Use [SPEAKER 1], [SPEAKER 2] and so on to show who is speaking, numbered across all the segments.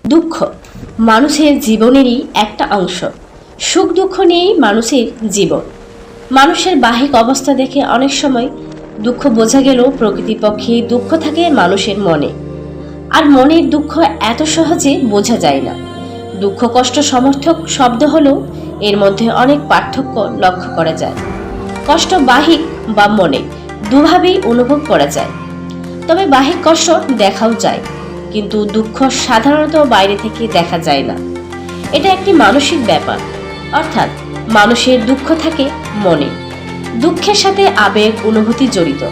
[SPEAKER 1] দুঃখ মানুষের জীবনেরই একটা অংশ। সুখ দুঃখ নিয়েই মানুষের জীবন। মানুষের বাহ্যিক অবস্থা দেখে অনেক সময় দুঃখ বোঝা গেলেও প্রকৃতিপক্ষে দুঃখ থাকে মানুষের মনে। আর মনের দুঃখ এত সহজে বোঝা যায় না। দুঃখ কষ্ট সমর্থক শব্দ হলেও এর মধ্যে অনেক পার্থক্য লক্ষ্য করা যায়। কষ্ট বাহ্যিক বা মনে দুভাবেই অনুভব করা যায়। তবে বাহ্যিক কষ্ট দেখাও যায়, কিন্তু দুঃখ সাধারণত বাইরে থেকে দেখা যায় না। এটা একটি মানসিক ব্যাপার, অর্থাৎ মানুষের দুঃখ থাকে মনে। দুঃখের সাথে আবেগ অনুভূতি জড়িত।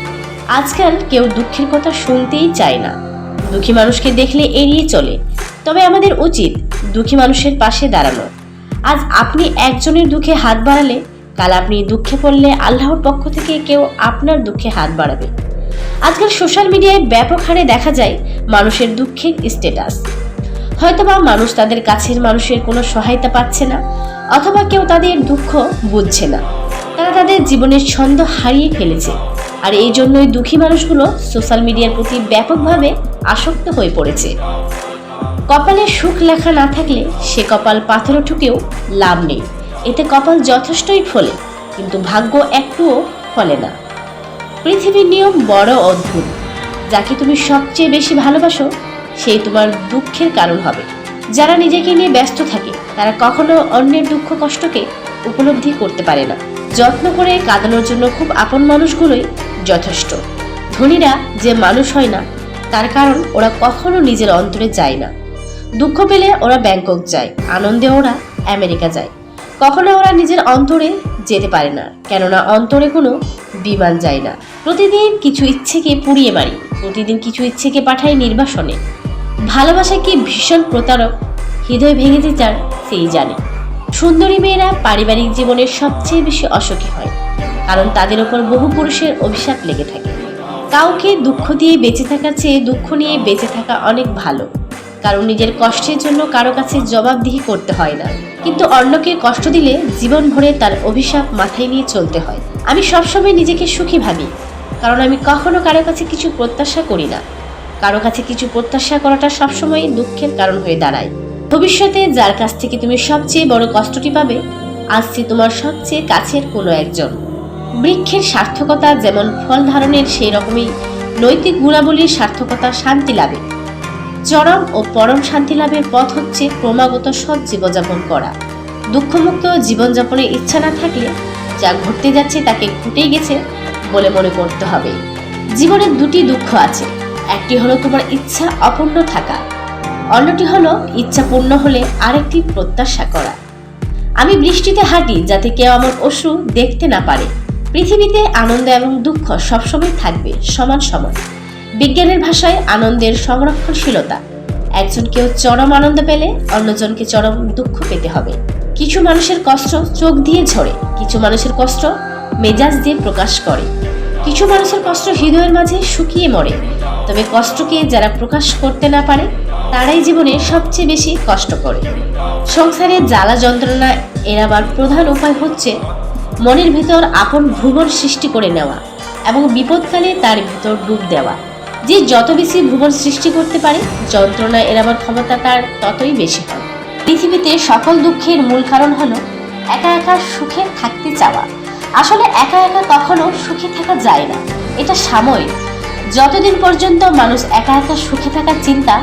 [SPEAKER 1] আজকাল কেউ দুঃখের কথা শুনতেই চায় না। দুঃখী মানুষকে দেখলে এড়িয়ে চলে। তবে আমাদের উচিত দুঃখী মানুষের পাশে দাঁড়ানো। আজ আপনি একজনের দুঃখে হাত বাড়ালে কাল আপনি দুঃখে পড়লে আল্লাহর পক্ষ থেকে কেউ আপনার দুঃখে হাত বাড়াবে। আজকাল সোশ্যাল মিডিয়ায় ব্যাপক হারে দেখা যায় মানুষের দুঃখের স্ট্যাটাস। হয়তোবা মানুষ তাদের কাছের মানুষের কোনো সহায়তা পাচ্ছে না, অথবা কেউ তাদের দুঃখ বুঝছে না। তারা তাদের জীবনের ছন্দ হারিয়ে ফেলেছে। আর এই জন্যই দুঃখী মানুষগুলো সোশ্যাল মিডিয়ার প্রতি ব্যাপকভাবে আসক্ত হয়ে পড়েছে। কপালে সুখ লেখা না থাকলে সে কপাল পাথরে ঠুকেও লাভ নেই। এতে কপাল যথেষ্টই ফলে, কিন্তু ভাগ্য একটুও ফলে না। পৃথিবীর নিয়ম বড় অদ্ভুত। যাকে তুমি সবচেয়ে বেশি ভালোবাসো সেই তোমার দুঃখের কারণ হবে। যারা নিজেকে নিয়ে ব্যস্ত থাকে তারা কখনো অন্যের দুঃখ কষ্টকে উপলব্ধি করতে পারে না। যত্ন করে কাঁদানোর জন্য খুব আপন মানুষগুলোই যথেষ্ট। ধনীরা যে মানুষ হয় না তার কারণ ওরা কখনো নিজের অন্তরে যায় না। দুঃখ পেলে ওরা ব্যাংকক যায়, আনন্দে ওরা আমেরিকা যায়। কখনো ওরা নিজের অন্তরে যেতে পারে না, কেননা অন্তরে কোনো বিমান যায় না। প্রতিদিন কিছু ইচ্ছেকে পুড়িয়ে মারি, প্রতিদিন কিছু ইচ্ছেকে পাঠাই নির্বাসনে। ভালোবাসা কি ভীষণ প্রতারক, হৃদয় ভেঙে যে যার সেই জানে। সুন্দরী মেয়েরা পারিবারিক জীবনের সবচেয়ে বেশি অসুখী হয়, কারণ তাদের ওপর বহু পুরুষের অভিশাপ লেগে থাকে। কাউকে দুঃখ দিয়ে বেঁচে থাকার চেয়ে দুঃখ নিয়ে বেঁচে থাকা অনেক ভালো, কারণ নিজের কষ্টের জন্য কারো কাছে জবাবদিহি করতে হয় না। কিন্তু অন্যকে কষ্ট দিলে জীবন ভরে তার অভিশাপ মাথায় নিয়ে চলতে হয়। আমি সবসময় নিজেকে সুখী ভাবি, কারণ আমি কখনো কারো কাছে কিছু প্রত্যাশা করি না। কারো কাছে কিছু প্রত্যাশা করাটা সবসময় দুঃখের কারণ হয়ে দাঁড়ায়। ভবিষ্যতে যার কাছ থেকে তুমি সবচেয়ে বড় কষ্টটি পাবে, আজ সে তোমার সবচেয়ে কাছের কোনো একজন। বৃক্ষের সার্থকতা যেমন ফল ধারণের, সেই রকমই নৈতিক গুণাবলীর সার্থকতা শান্তি লাভে। চরম ও পরম শান্তি লাভের পথ হচ্ছে ক্রমাগত সৎ জীবনযাপন করা। দুঃখমুক্ত জীবনযাপনের ইচ্ছা না থাকলে যা ঘটতে যাচ্ছে তাকে ঘটেই গেছে বলে মনে করতে হবে। জীবনের দুটি দুঃখ আছে, একটি হলো তোমার ইচ্ছা অপূর্ণ থাকা, অন্যটি হলো ইচ্ছা পূর্ণ হলে আরেকটি প্রত্যাশা করা। আমি বৃষ্টিতে হাঁটি যাতে কেউ আমার অশ্রু দেখতে না পারে। পৃথিবীতে আনন্দ এবং দুঃখ সবসময় থাকবে সমান সমান। বিজ্ঞানের ভাষায় আনন্দের সংরক্ষণশীলতা। একজন কেউ চরম আনন্দ পেলে অন্যজনকে চরম দুঃখ পেতে হবে। কিছু মানুষের কষ্ট চোখ দিয়ে ঝরে, কিছু মানুষের কষ্ট মেজাজ দিয়ে প্রকাশ করে, কিছু মানুষের কষ্ট হৃদয়ের মাঝে শুকিয়ে মরে। তবে কষ্টকে যারা প্রকাশ করতে না পারে তারাই জীবনে সবচেয়ে বেশি কষ্ট করে। সংসারের জ্বালা যন্ত্রণা এড়াবার প্রধান উপায় হচ্ছে মনের ভিতর আপন ভুবন সৃষ্টি করে নেওয়া এবং বিপদকালে তার ভিতর ডুব দেওয়া। যে যত বেশি ভুবন সৃষ্টি করতে পারে, যন্ত্রণা এড়াবার ক্ষমতা তার ততই বেশি হয়। পৃথিবীতে সকল দুঃখের মূল কারণ হলো একা একা সুখে থাকতে চাওয়া। আসলে একা একা কখনো সুখে থাকা যায় না, এটা সাময়িক। যতদিন পর্যন্ত মানুষ একা একা সুখে থাকার চিন্তা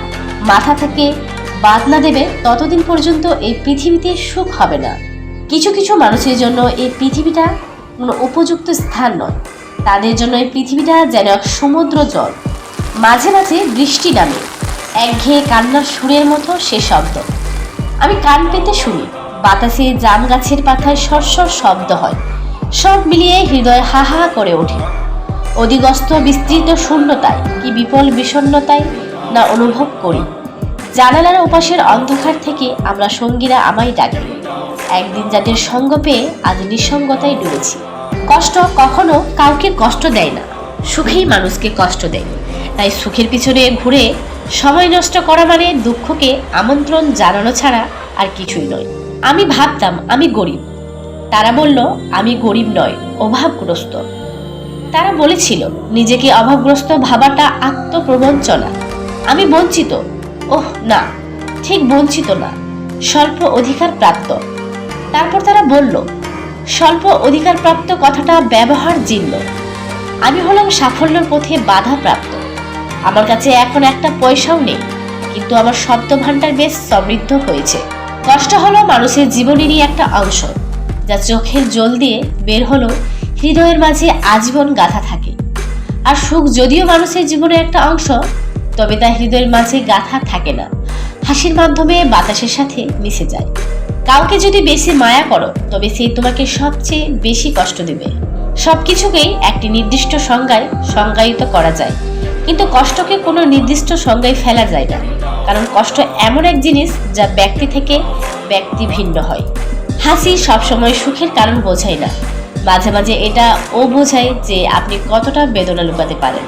[SPEAKER 1] মাথা থেকে বাদ না দেবে, ততদিন পর্যন্ত এই পৃথিবীতে সুখ হবে না। কিছু কিছু মানুষের জন্য এই পৃথিবীটা কোনো উপযুক্ত স্থান নয়। তাদের জন্য এই পৃথিবীটা যেন এক সমুদ্র জল, মাঝে মাঝে বৃষ্টি নামে, একঘেয়ে কান্নার সুরের মতো সে শব্দ। আমি কান পেতে শুনি, বাতাসে জাম গাছের পাতায় সরসর শব্দ হয়। সব মিলিয়ে হৃদয় হা হা করে ওঠে। অধিগস্ত বিস্তৃত শূন্যতায় কি বিপুল বিষণ্ণতায় না অনুভব করি। জানালার ওপাশের অন্ধকার থেকে আমরা সঙ্গীরা আমায় ডাকি। একদিন যাদের সঙ্গ পেয়ে আজ নিঃসঙ্গতায় ডুবেছি। কষ্ট কখনো কাউকে কষ্ট দেয় না, সুখেই মানুষকে কষ্ট দেয়। তাই সুখের পিছনে ঘুরে সময় নষ্ট করা মানে দুঃখকে আমন্ত্রণ জানানো ছাড়া আর কিছুই নয়। আমি ভাবতাম আমি গরিব, তারা বলল আমি গরিব নয়, অভাবগ্রস্ত। তারা বলেছিল নিজেকে অভাবগ্রস্ত ভাবাটা আত্মপ্রবঞ্চনা। আমি বঞ্চিত, ওহ না, ঠিক বঞ্চিত না, স্বল্প অধিকার প্রাপ্ত। তারপর তারা বলল, স্বল্প অধিকার প্রাপ্ত কথাটা ব্যবহার জীর্ণ। আমি হলাম সাফল্যের পথে বাধা প্রাপ্ত। আমার কাছে এখন একটা পয়সাও নেই, কিন্তু আমার শব্দ ভাণ্ডার বেশ সমৃদ্ধ হয়েছে। কষ্ট হলো মানুষের জীবনেরই একটা অংশ, যা চোখের জল দিয়ে বের হলো হৃদয়ের মাঝে আজীবন গাঁথা থাকে। আর সুখ যদিও মানুষের জীবনের একটা অংশ, তবে তা হৃদয়ের মাঝে গাঁথা থাকে না, হাসির মাধ্যমে বাতাসের সাথে মিশে যায়। কাউকে যদি বেশি মায়া করো, তবে সে তোমাকে সবচেয়ে বেশি কষ্ট দেবে। সবকিছুকেই একটি নির্দিষ্ট সংজ্ঞায় সংজ্ঞায়িত করা যায়, কিন্তু কষ্টকে কোনো নির্দিষ্ট সংজ্ঞায় ফেলা যায় না, কারণ কষ্ট এমন এক জিনিস যা ব্যক্তি থেকে ব্যক্তি ভিন্ন হয়। হাসি সবসময় সুখের কারণ বোঝায় না, মাঝে মাঝে এটা ও বোঝায় যে আপনি কতটা বেদনা লুকাতে পারেন।